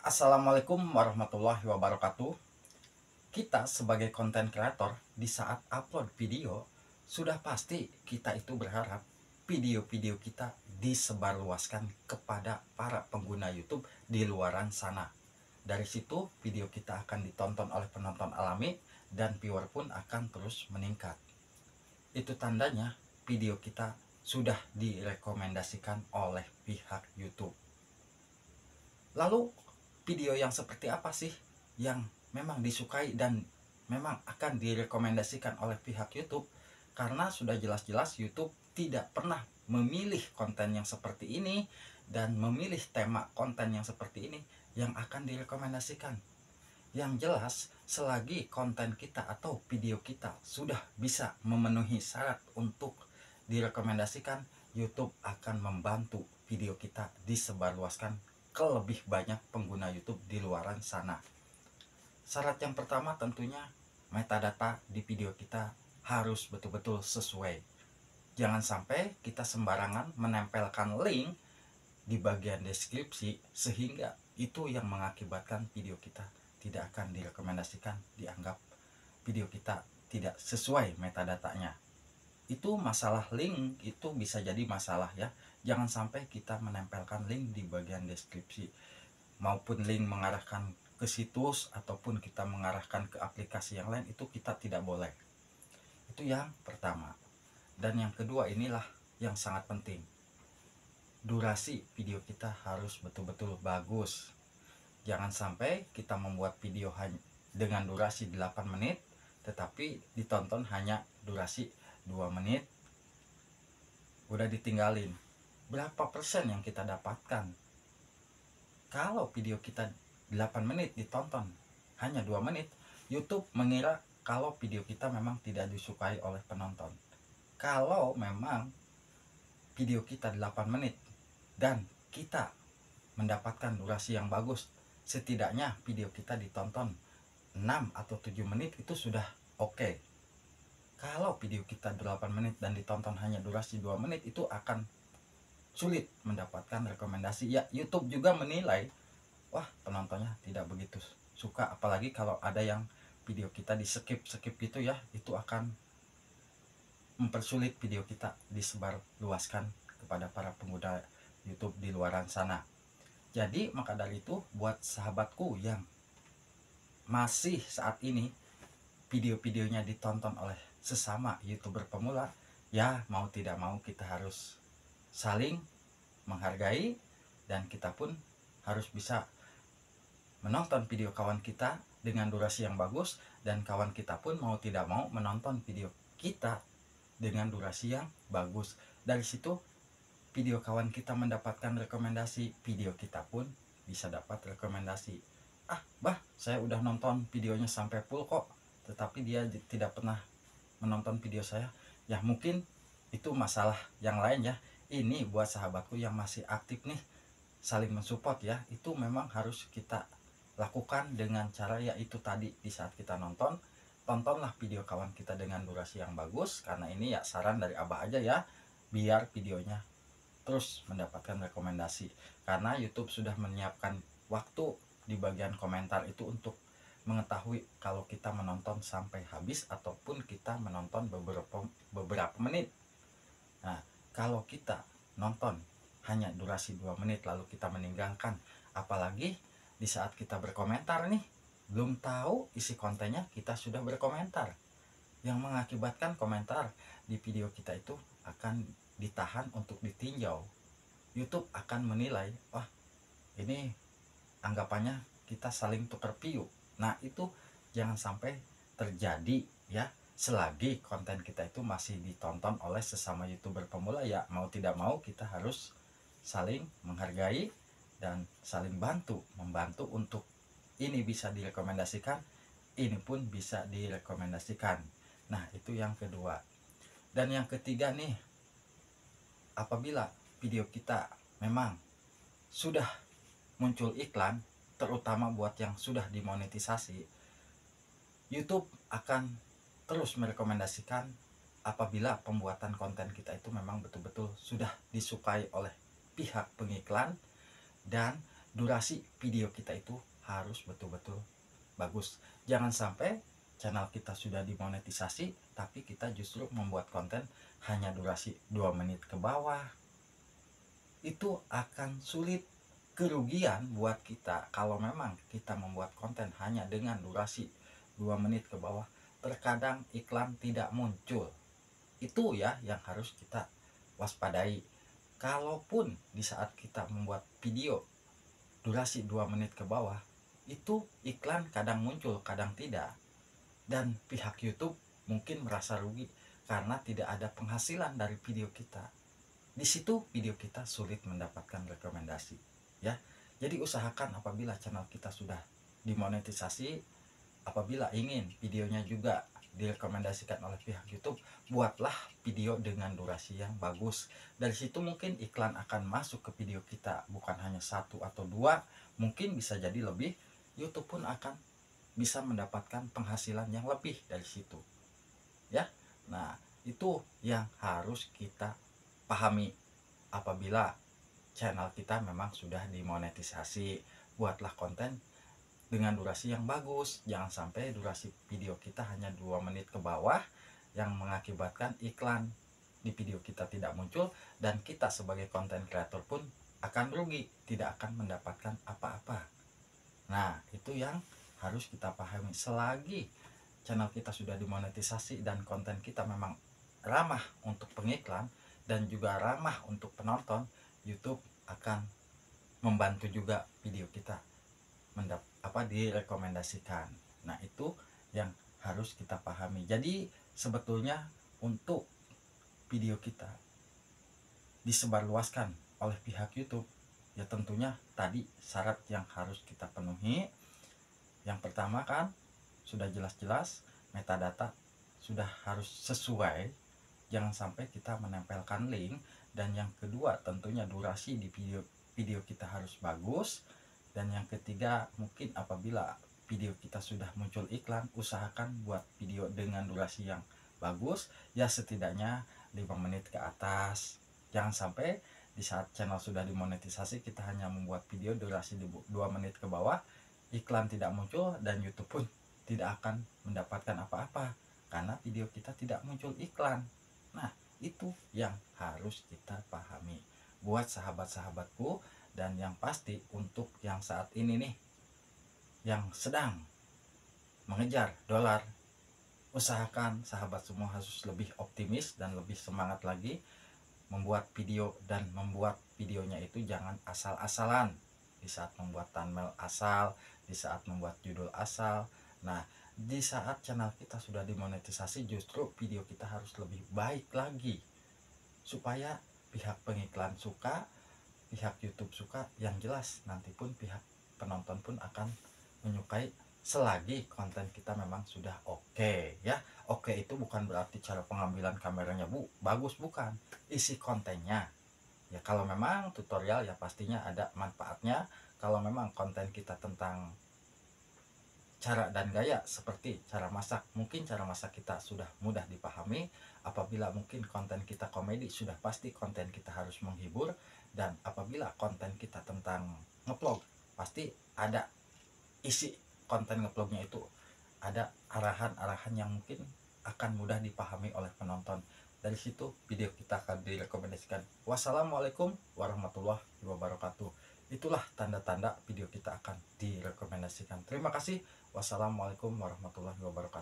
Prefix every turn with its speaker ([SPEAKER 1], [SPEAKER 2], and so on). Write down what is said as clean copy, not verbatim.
[SPEAKER 1] Assalamualaikum warahmatullahi wabarakatuh. Kita sebagai konten kreator di saat upload video, sudah pasti kita itu berharap video-video kita disebarluaskan kepada para pengguna YouTube di luaran sana. Dari situ video kita akan ditonton oleh penonton alami dan viewer pun akan terus meningkat. Itu tandanya video kita sudah direkomendasikan oleh pihak YouTube. Lalu video yang seperti apa sih yang memang disukai dan memang akan direkomendasikan oleh pihak YouTube? Karena sudah jelas-jelas YouTube tidak pernah memilih konten yang seperti ini dan memilih tema konten yang seperti ini yang akan direkomendasikan. Yang jelas, selagi konten kita atau video kita sudah bisa memenuhi syarat untuk direkomendasikan, YouTube akan membantu video kita disebarluaskan ke lebih banyak pengguna YouTube di luaran sana. Syarat yang pertama tentunya metadata di video kita harus betul-betul sesuai. Jangan sampai kita sembarangan menempelkan link di bagian deskripsi sehingga itu yang mengakibatkan video kita tidak akan direkomendasikan, dianggap video kita tidak sesuai metadatanya. Itu masalah link itu bisa jadi masalah ya. Jangan sampai kita menempelkan link di bagian deskripsi maupun link mengarahkan ke situs ataupun kita mengarahkan ke aplikasi yang lain, itu kita tidak boleh. Itu yang pertama. Dan yang kedua inilah yang sangat penting. Durasi video kita harus betul-betul bagus. Jangan sampai kita membuat video dengan durasi 8 menit tetapi ditonton hanya durasi 2 menit, udah ditinggalin. Berapa persen yang kita dapatkan? Kalau video kita 8 menit ditonton hanya 2 menit, YouTube mengira kalau video kita memang tidak disukai oleh penonton. Kalau memang video kita 8 menit dan kita mendapatkan durasi yang bagus, setidaknya video kita ditonton 6 atau 7 menit itu sudah oke. Kalau video kita 8 menit dan ditonton hanya durasi 2 menit, itu akan sulit mendapatkan rekomendasi. Ya, YouTube juga menilai, wah penontonnya tidak begitu suka. Apalagi kalau ada yang video kita di skip gitu ya, itu akan mempersulit video kita disebar luaskan kepada para pengguna YouTube di luaran sana. Jadi maka dari itu, buat sahabatku yang masih saat ini video-videonya ditonton oleh sesama YouTuber pemula, ya mau tidak mau kita harus saling menghargai dan kita pun harus bisa menonton video kawan kita dengan durasi yang bagus, dan kawan kita pun mau tidak mau menonton video kita dengan durasi yang bagus. Dari situ video kawan kita mendapatkan rekomendasi, video kita pun bisa dapat rekomendasi. Ah bah, saya udah nonton videonya sampai full kok, tetapi dia tidak pernah menonton video saya. Ya mungkin itu masalah yang lain ya. Ini buat sahabatku yang masih aktif nih, saling mensupport ya. Itu memang harus kita lakukan dengan cara yaitu tadi, di saat kita nonton, tontonlah video kawan kita dengan durasi yang bagus. Karena ini ya saran dari Abah aja ya, biar videonya terus mendapatkan rekomendasi. Karena YouTube sudah menyiapkan waktu di bagian komentar itu untuk mengetahui kalau kita menonton sampai habis ataupun kita menonton beberapa menit. Nah, kalau kita nonton hanya durasi 2 menit lalu kita meninggalkan, apalagi di saat kita berkomentar nih, belum tahu isi kontennya kita sudah berkomentar, yang mengakibatkan komentar di video kita itu akan ditahan untuk ditinjau. YouTube akan menilai, wah ini anggapannya kita saling tukar view. Nah itu jangan sampai terjadi ya, selagi konten kita itu masih ditonton oleh sesama YouTuber pemula. Ya mau tidak mau kita harus saling menghargai dan saling membantu untuk ini bisa direkomendasikan, ini pun bisa direkomendasikan. Nah itu yang kedua. Dan yang ketiga nih, apabila video kita memang sudah muncul iklan, terutama buat yang sudah dimonetisasi, YouTube akan terus merekomendasikan apabila pembuatan konten kita itu memang betul-betul sudah disukai oleh pihak pengiklan dan durasi video kita itu harus betul-betul bagus. Jangan sampai channel kita sudah dimonetisasi tapi kita justru membuat konten hanya durasi 2 menit ke bawah. Itu akan sulit, kerugian buat kita kalau memang kita membuat konten hanya dengan durasi 2 menit ke bawah. Terkadang iklan tidak muncul. Itu ya yang harus kita waspadai. Kalaupun di saat kita membuat video durasi 2 menit ke bawah, itu iklan kadang muncul, kadang tidak. Dan pihak YouTube mungkin merasa rugi karena tidak ada penghasilan dari video kita. Di situ video kita sulit mendapatkan rekomendasi, ya. Jadi usahakan apabila channel kita sudah dimonetisasi, apabila ingin videonya juga direkomendasikan oleh pihak YouTube, buatlah video dengan durasi yang bagus. Dari situ mungkin iklan akan masuk ke video kita, bukan hanya 1 atau 2, mungkin bisa jadi lebih. YouTube pun akan bisa mendapatkan penghasilan yang lebih dari situ, ya. Nah, itu yang harus kita pahami apabila channel kita memang sudah dimonetisasi. Buatlah konten dengan durasi yang bagus, jangan sampai durasi video kita hanya 2 menit ke bawah yang mengakibatkan iklan di video kita tidak muncul, dan kita sebagai konten kreator pun akan rugi, tidak akan mendapatkan apa-apa. Nah, itu yang harus kita pahami. Selagi channel kita sudah dimonetisasi dan konten kita memang ramah untuk pengiklan dan juga ramah untuk penonton, YouTube akan membantu juga video kita direkomendasikan. Nah, itu yang harus kita pahami. Jadi sebetulnya untuk video kita disebarluaskan oleh pihak YouTube, ya tentunya tadi syarat yang harus kita penuhi. Yang pertama kan sudah jelas-jelas metadata sudah harus sesuai, jangan sampai kita menempelkan link. Dan yang kedua tentunya durasi di video kita harus bagus. Dan yang ketiga mungkin apabila video kita sudah muncul iklan, usahakan buat video dengan durasi yang bagus, ya setidaknya 5 menit ke atas. Jangan sampai di saat channel sudah dimonetisasi kita hanya membuat video durasi 2 menit ke bawah, iklan tidak muncul dan YouTube pun tidak akan mendapatkan apa-apa karena video kita tidak muncul iklan. Nah, itu yang harus kita pahami buat sahabat-sahabatku. Dan yang pasti untuk yang saat ini nih, yang sedang mengejar dolar, usahakan sahabat semua harus lebih optimis dan lebih semangat lagi membuat video. Dan membuat videonya itu jangan asal-asalan, di saat membuat thumbnail asal, di saat membuat judul asal. Nah, di saat channel kita sudah dimonetisasi, justru video kita harus lebih baik lagi supaya pihak pengiklan suka, pihak YouTube suka, yang jelas nanti pun pihak penonton pun akan menyukai selagi konten kita memang sudah oke, ya. Oke itu bukan berarti cara pengambilan kameranya bagus, bukan, isi kontennya. Ya kalau memang tutorial ya pastinya ada manfaatnya. Kalau memang konten kita tentang cara dan gaya seperti cara masak, mungkin cara masak kita sudah mudah dipahami. Apabila mungkin konten kita komedi, sudah pasti konten kita harus menghibur. Dan apabila konten kita tentang ngevlog, pasti ada isi konten ngevlognya itu, ada arahan-arahan yang mungkin akan mudah dipahami oleh penonton. Dari situ video kita akan direkomendasikan. Wassalamualaikum warahmatullahi wabarakatuh. Itulah tanda-tanda video kita akan direkomendasikan. Terima kasih. Wassalamualaikum warahmatullahi wabarakatuh.